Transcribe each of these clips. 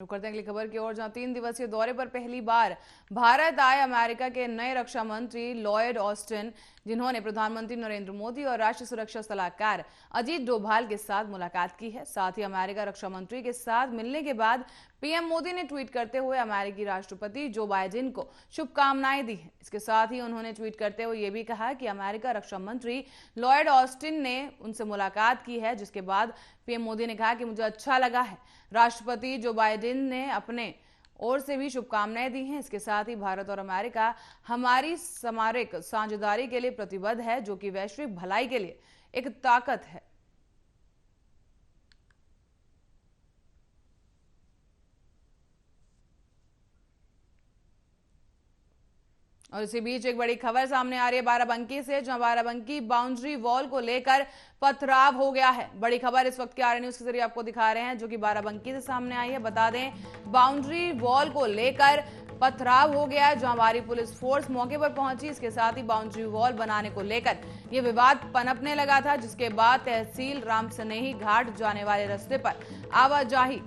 रुक करते हैं अगली खबर की ओर, जहां 3 दिवसीय दौरे पर पहली बार भारत आए अमेरिका के नए रक्षा मंत्री लॉयड ऑस्टिन, जिन्होंने प्रधानमंत्री नरेंद्र मोदी और राष्ट्रीय सुरक्षा सलाहकार अजीत डोभाल के साथ मुलाकात की है। साथ ही अमेरिका रक्षा मंत्री के साथ मिलने के बाद पीएम मोदी ने ट्वीट करते हुए अमेरिकी राष्ट्रपति जो बाइडेन को शुभकामनाएं दी हैं। इसके साथ ही उन्होंने ट्वीट करते हुए यह भी कहा कि अमेरिका रक्षा मंत्री लॉयड ऑस्टिन ने उनसे मुलाकात की है, जिसके बाद पीएम मोदी ने कहा कि मुझे अच्छा लगा है। राष्ट्रपति जो बाइडेन ने अपने ओर से भी शुभकामनाएं दी हैं। इसके साथ ही भारत और अमेरिका हमारी सामरिक साझेदारी के लिए प्रतिबद्ध है, जो कि वैश्विक भलाई के लिए एक ताकत है। और इसी बीच एक बड़ी खबर सामने आ रही है बाराबंकी से, जहां बाराबंकी बाउंड्री वॉल को लेकर पथराव हो गया है। बड़ी खबर इस वक्त के आरए न्यूज के जरिए आपको दिखा रहे हैं, जो कि बाराबंकी से सामने आई है। बता दें, बाउंड्री वॉल को लेकर पथराव हो गया है, जहां हमारी पुलिस फोर्स मौके पर पहुंची। इसके साथ ही बाउंड्री वॉल बनाने को लेकर यह विवाद पनपने लगा था, जिसके बाद तहसील रामसनेही घाट जाने वाले रास्ते पर आवाजाही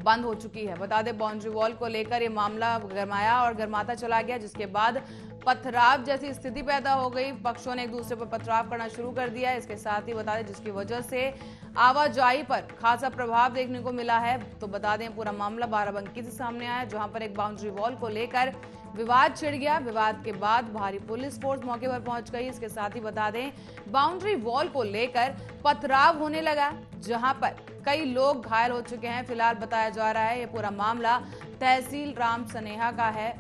बंद हो चुकी है। बता दें, बाउंड्री वॉल को लेकर यह मामला गरमाया और गरमाता चला गया, जिसके बाद पथराव जैसी स्थिति पैदा हो गई। पक्षों ने एक दूसरे पर पथराव करना शुरू कर दिया। इसके साथ ही बता दें, जिसकी वजह से आवाजाही पर खासा प्रभाव देखने को मिला है। तो बता दें, पूरा मामला बाराबंकी से सामने आया, जहां पर एक बाउंड्री वॉल को लेकर विवाद छिड़ गया। विवाद के बाद भारी पुलिस फोर्स मौके पर पहुंच गई। इसके साथ ही बता दें, बाउंड्री वॉल को लेकर पथराव होने लगा, जहां पर कई लोग घायल हो चुके हैं। फिलहाल बताया जा रहा है, यह पूरा मामला तहसील राम सनेहा का है,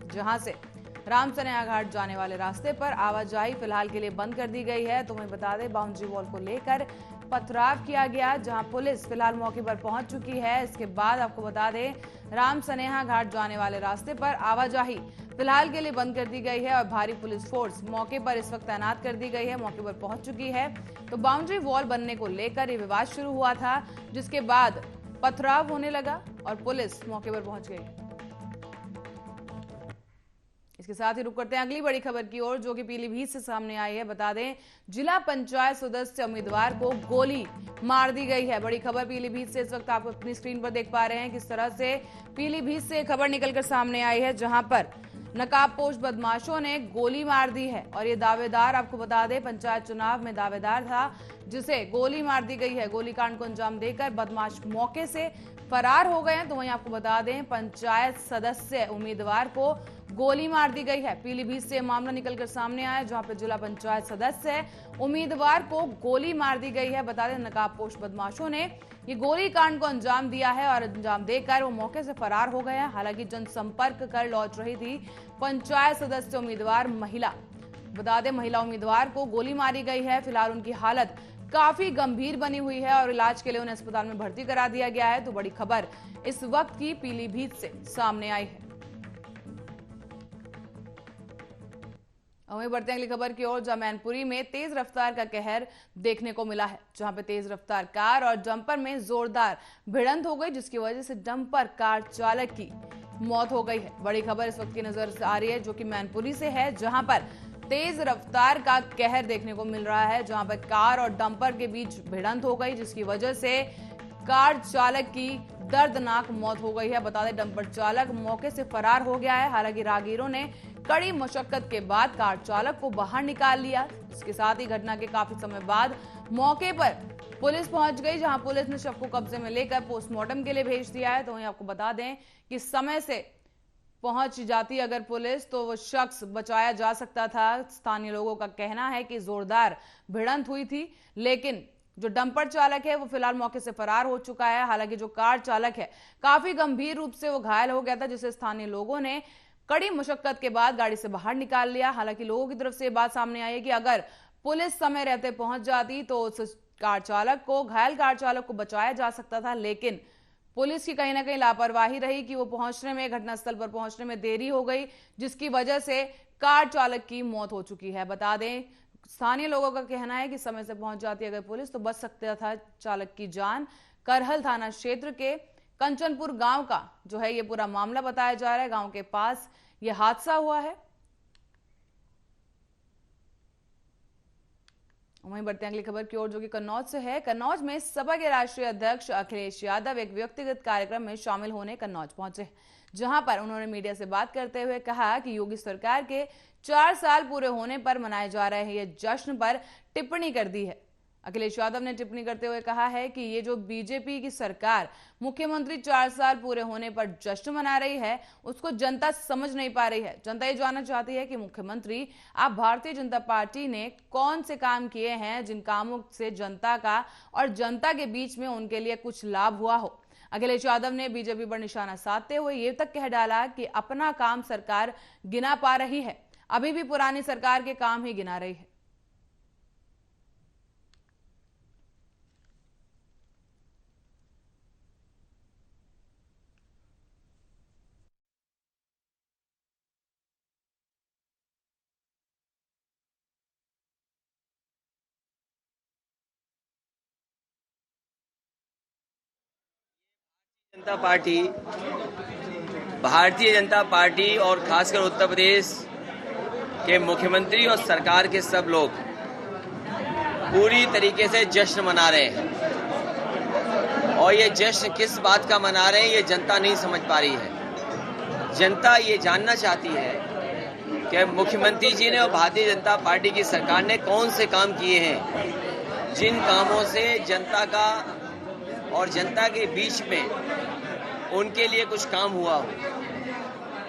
जहां से राम सनेहा घाट जाने वाले रास्ते पर आवाजाही फिलहाल के लिए बंद कर दी गई है। तो मैं बता दें, बाउंड्री वॉल को लेकर पथराव किया गया, जहां पुलिस फिलहाल मौके पर पहुंच चुकी है। इसके बाद आपको बता दें, राम सनेहा घाट जाने वाले रास्ते पर आवाजाही फिलहाल के लिए बंद कर दी गई है और भारी पुलिस फोर्स मौके पर इस वक्त तैनात कर दी गई है, मौके पर पहुंच चुकी है। तो बाउंड्री वॉल बनने को लेकर यह विवाद शुरू हुआ था, जिसके बाद पथराव होने लगा और पुलिस मौके पर पहुंच गई। इसके साथ ही रुक करते हैं अगली बड़ी खबर की ओर, जो कि पीलीभीत से सामने आई है। बता दें, जिला पंचायत सदस्य उम्मीदवार को गोली मार दी गई है। बड़ी खबर पीलीभीत से इस वक्त आप अपनी स्क्रीन पर देख पा रहे हैं, किस तरह से पीलीभीत से खबर निकलकर सामने आई है, जहां पर नकाबपोश बदमाशों ने गोली मार दी है। और ये दावेदार, आपको बता दें, पंचायत चुनाव में दावेदार था, जिसे गोली मार दी गई है। गोलीकांड को अंजाम देकर बदमाश मौके से फरार हो गए हैं। तो वहीं आपको बता दें, पंचायत सदस्य उम्मीदवार को गोली मार दी गई है। पीलीभीत से मामला निकलकर सामने आया, जहां पर जिला पंचायत सदस्य उम्मीदवार को गोली मार दी गई है। बता दें, नकाबपोश बदमाशों ने ये गोलीकांड को अंजाम दिया है और अंजाम देकर वो मौके से फरार हो गए हैं। हालांकि जनसंपर्क कर लौट रही थी पंचायत सदस्य उम्मीदवार महिला। बता दें, महिला उम्मीदवार को गोली मारी गई है। फिलहाल उनकी हालत काफी गंभीर बनी हुई है और इलाज के लिए उन्हें अस्पताल में भर्ती करा दिया गया है। तो बड़ी खबर इस वक्त की पीलीभीत से सामने आई है। वहीं बढ़ते हैं अगली खबर की ओर, जहां मैनपुरी में तेज रफ्तार का कहर देखने को मिला है, जहां पे तेज रफ्तार कार और डंपर में जोरदार भिड़ंत हो गई, जिसकी वजह से डंपर कार चालक की मौत हो गई है। बड़ी खबर इस वक्त की नजर से आ रही है, जो कि मैनपुरी से है, जहां पर तेज रफ्तार का कहर देखने को मिल रहा है, जहां पर कार और डंपर के बीच भिड़ंत हो गई, जिसकी वजह से कार चालक की दर्दनाक मौत हो गई है। बता दें, डंपर चालक मौके से फरार हो गया है। हालांकि राहगीरों ने कड़ी मशक्कत के बाद कार चालक को बाहर निकाल लिया। इसके साथ ही घटना के काफी समय बाद मौके पर पुलिस पहुंच गई, जहां पुलिस ने शव को कब्जे में लेकर पोस्टमार्टम के लिए भेज दिया है। तो वहीं आपको बता दें कि समय से पहुंच जाती अगर पुलिस, तो वो शख्स बचाया जा सकता था। स्थानीय लोगों का कहना है कि जोरदार भिड़ंत हुई थी, लेकिन जो डंपर चालक है वो फिलहाल मौके से फरार हो चुका है। हालांकि जो कार चालक है, काफी गंभीर रूप से वो घायल हो गया था, जिसे स्थानीय लोगों ने कड़ी मुशक्कत के बाद गाड़ी से बाहर निकाल लिया। हालांकि लोगों की तरफ से बात सामने आई है कि अगर पुलिस समय रहते पहुंच जाती तो उस कार चालक को, घायल कार चालक को बचाया जा सकता था, लेकिन पुलिस की कहीं ना कहीं लापरवाही रही कि वो पहुंचने में, घटनास्थल पर पहुंचने में देरी हो गई, जिसकी वजह से कार चालक की मौत हो चुकी है। बता दें, स्थानीय लोगों का कहना है कि समय से पहुंच जाती अगर पुलिस, तो बच सकता था चालक की जान। करहल थाना क्षेत्र के कंचनपुर गांव का जो है ये पूरा मामला बताया जा रहा है। गांव के पास ये हादसा हुआ है। वहीं बढ़ते हैं अगली खबर की ओर, जो कि कन्नौज से है। कन्नौज में सपा के राष्ट्रीय अध्यक्ष अखिलेश यादव एक व्यक्तिगत कार्यक्रम में शामिल होने कन्नौज पहुंचे, जहां पर उन्होंने मीडिया से बात करते हुए कहा कि योगी सरकार के 4 साल पूरे होने पर मनाए जा रहे ये जश्न पर टिप्पणी कर दी है। अखिलेश यादव ने टिप्पणी करते हुए कहा है कि ये जो बीजेपी की सरकार मुख्यमंत्री 4 साल पूरे होने पर जश्न मना रही है, उसको जनता समझ नहीं पा रही है। जनता ये जानना चाहती है कि मुख्यमंत्री आप भारतीय जनता पार्टी ने कौन से काम किए हैं जिन कामों से जनता का और जनता के बीच में उनके लिए कुछ लाभ हुआ हो। अखिलेश यादव ने बीजेपी पर निशाना साधते हुए ये तक कह डाला कि अपना काम सरकार गिना पा रही है, अभी भी पुरानी सरकार के काम ही गिना रही है। भारतीय जनता पार्टी और खासकर उत्तर प्रदेश के मुख्यमंत्री और सरकार के सब लोग पूरी तरीके से जश्न मना रहे हैं, और ये जश्न किस बात का मना रहे हैं ये जनता नहीं समझ पा रही है। जनता ये जानना चाहती है कि मुख्यमंत्री जी ने और भारतीय जनता पार्टी की सरकार ने कौन से काम किए हैं जिन कामों से जनता का और जनता के बीच में उनके लिए कुछ काम हुआ हो।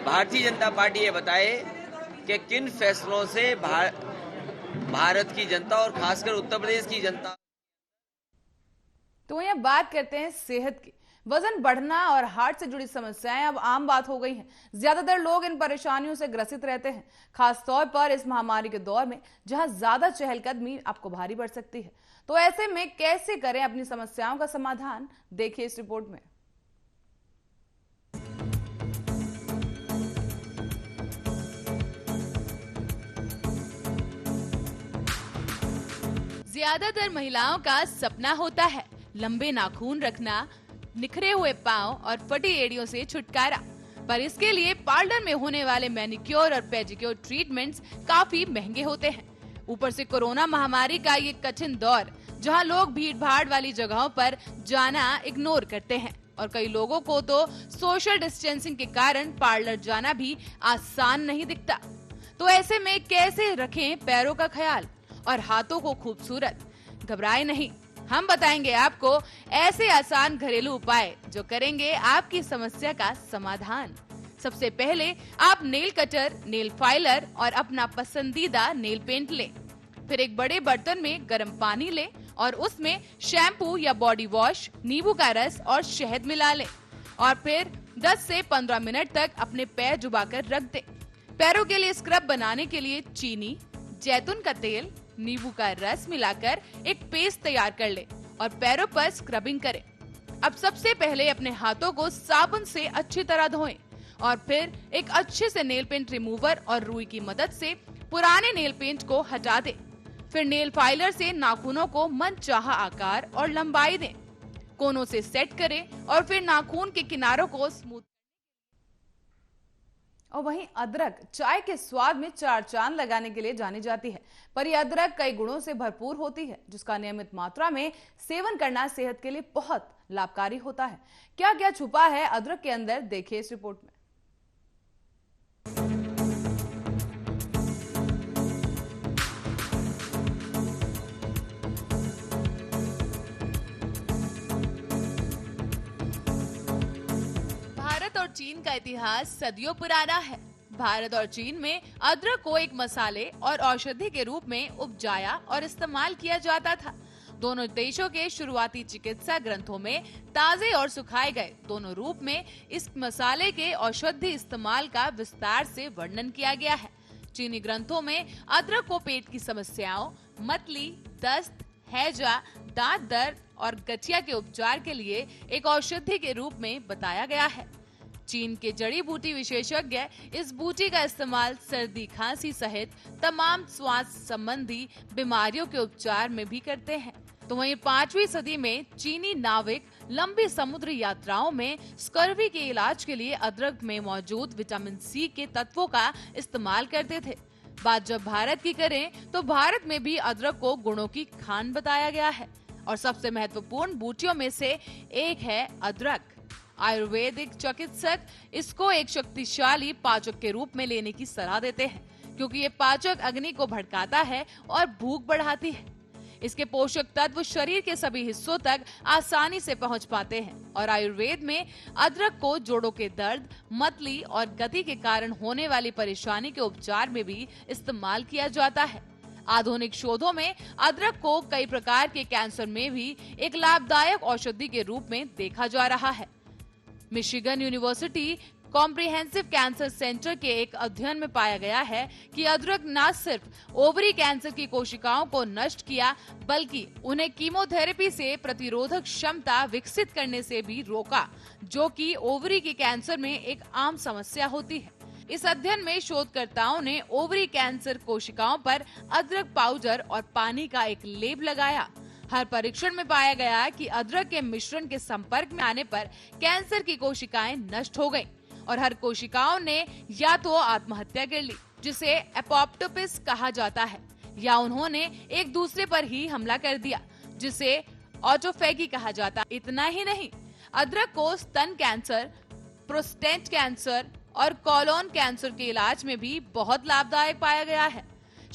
भारतीय जनता पार्टी ये बताए कि किन फैसलों से भारत की जनता और खासकर उत्तर प्रदेश की जनता। तो यहाँ बात करते हैं सेहत की। वजन बढ़ना और हार्ट से जुड़ी समस्याएं अब आम बात हो गई हैं। ज्यादातर लोग इन परेशानियों से ग्रसित रहते हैं, खासतौर पर इस महामारी के दौर में जहां ज्यादा चहलकदमी आपको भारी पड़ सकती है। तो ऐसे में कैसे करें अपनी समस्याओं का समाधान, देखिए इस रिपोर्ट में। ज्यादातर महिलाओं का सपना होता है लंबे नाखून रखना, निखरे हुए पांव और फटी एड़ियों से छुटकारा। पर इसके लिए पार्लर में होने वाले मैनिक्योर और पेडिक्योर ट्रीटमेंट्स काफी महंगे होते हैं। ऊपर से कोरोना महामारी का ये कठिन दौर, जहां लोग भीड़ भाड़ वाली जगहों पर जाना इग्नोर करते हैं, और कई लोगों को तो सोशल डिस्टेंसिंग के कारण पार्लर जाना भी आसान नहीं दिखता। तो ऐसे में कैसे रखें पैरों का ख्याल और हाथों को खूबसूरत? घबराए नहीं, हम बताएंगे आपको ऐसे आसान घरेलू उपाय जो करेंगे आपकी समस्या का समाधान। सबसे पहले आप नेल कटर, नेल फाइलर और अपना पसंदीदा नेल पेंट लें। फिर एक बड़े बर्तन में गर्म पानी लें और उसमें शैम्पू या बॉडी वॉश, नींबू का रस और शहद मिला लें, और फिर 10 से 15 मिनट तक अपने पैर डुबाकर रख दें। पैरों के लिए स्क्रब बनाने के लिए चीनी, जैतून का तेल, नींबू का रस मिलाकर एक पेस्ट तैयार कर लें और पैरों पर स्क्रबिंग करें। अब सबसे पहले अपने हाथों को साबुन से अच्छी तरह धोएं और फिर एक अच्छे से नेल पेंट रिमूवर और रुई की मदद से पुराने नेल पेंट को हटा दें। फिर नेल फाइलर से नाखूनों को मनचाहा आकार और लंबाई दें, कोनों से सेट करें और फिर नाखून के किनारों को स्मूथ। और वहीं अदरक चाय के स्वाद में 4 चांद लगाने के लिए जानी जाती है, पर यह अदरक कई गुणों से भरपूर होती है, जिसका नियमित मात्रा में सेवन करना सेहत के लिए बहुत लाभकारी होता है। क्या क्या छुपा है अदरक के अंदर, देखिए इस रिपोर्ट में। भारत और चीन का इतिहास सदियों पुराना है। भारत और चीन में अदरक को एक मसाले और औषधि के रूप में उपजाया और इस्तेमाल किया जाता था। दोनों देशों के शुरुआती चिकित्सा ग्रंथों में ताजे और सुखाए गए दोनों रूप में इस मसाले के औषधि इस्तेमाल का विस्तार से वर्णन किया गया है। चीनी ग्रंथों में अदरक को पेट की समस्याओं, मतली, दस्त, हैजा, दांत दर्द और गठिया के उपचार के लिए एक औषधि के रूप में बताया गया है। चीन के जड़ी बूटी विशेषज्ञ इस बूटी का इस्तेमाल सर्दी, खांसी सहित तमाम श्वास संबंधी बीमारियों के उपचार में भी करते हैं। तो वहीं 5वीं सदी में चीनी नाविक लंबी समुद्री यात्राओं में स्कर्वी के इलाज के लिए अदरक में मौजूद विटामिन सी के तत्वों का इस्तेमाल करते थे। बात जब भारत की करें तो भारत में भी अदरक को गुणों की खान बताया गया है और सबसे महत्वपूर्ण बूटियों में से एक है अदरक। आयुर्वेदिक चिकित्सक इसको एक शक्तिशाली पाचक के रूप में लेने की सलाह देते हैं, क्योंकि ये पाचक अग्नि को भड़काता है और भूख बढ़ाती है। इसके पोषक तत्व शरीर के सभी हिस्सों तक आसानी से पहुंच पाते हैं और आयुर्वेद में अदरक को जोड़ों के दर्द, मतली और गति के कारण होने वाली परेशानी के उपचार में भी इस्तेमाल किया जाता है। आधुनिक शोधों में अदरक को कई प्रकार के कैंसर में भी एक लाभदायक औषधि के रूप में देखा जा रहा है। Michigan university comprehensive cancer centre के एक अध्ययन में पाया गया है कि अदरक न सिर्फ ओवरी कैंसर की कोशिकाओं को नष्ट किया, बल्कि उन्हें कीमोथेरेपी से प्रतिरोधक क्षमता विकसित करने से भी रोका, जो कि ओवरी के कैंसर में एक आम समस्या होती है। इस अध्ययन में शोधकर्ताओं ने ओवरी कैंसर कोशिकाओं पर अदरक पाउडर और पानी का एक लेप लगाया। हर परीक्षण में पाया गया कि अदरक के मिश्रण के संपर्क में आने पर कैंसर की कोशिकाएं नष्ट हो गईं और हर कोशिकाओं ने या तो आत्महत्या कर ली, जिसे एपोप्टोसिस कहा जाता है, या उन्होंने एक दूसरे पर ही हमला कर दिया, जिसे ऑटोफेगी कहा जाता है। इतना ही नहीं, अदरक को स्तन कैंसर, प्रोस्टेट कैंसर और कोलोन कैंसर के इलाज में भी बहुत लाभदायक पाया गया है।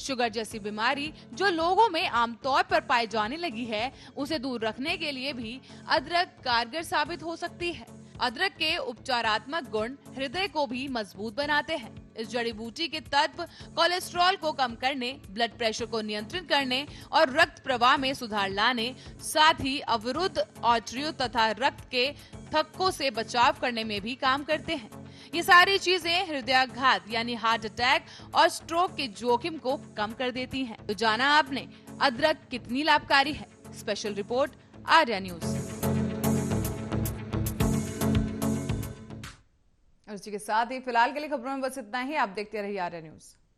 शुगर जैसी बीमारी जो लोगों में आमतौर पर पाई जाने लगी है, उसे दूर रखने के लिए भी अदरक कारगर साबित हो सकती है। अदरक के उपचारात्मक गुण हृदय को भी मजबूत बनाते हैं। इस जड़ी बूटी के तत्व कोलेस्ट्रॉल को कम करने, ब्लड प्रेशर को नियंत्रित करने और रक्त प्रवाह में सुधार लाने, साथ ही अवरुद्ध आर्टरियों तथा रक्त के थक्कों से बचाव करने में भी काम करते हैं। ये सारी चीजें हृदयाघात यानी हार्ट अटैक और स्ट्रोक के जोखिम को कम कर देती हैं। तो जाना आपने अदरक कितनी लाभकारी है? Special report, Arya news. और इसी के साथ ही फिलहाल के लिए खबरों में बस इतना ही। आप देखते रहिए आर्या न्यूज।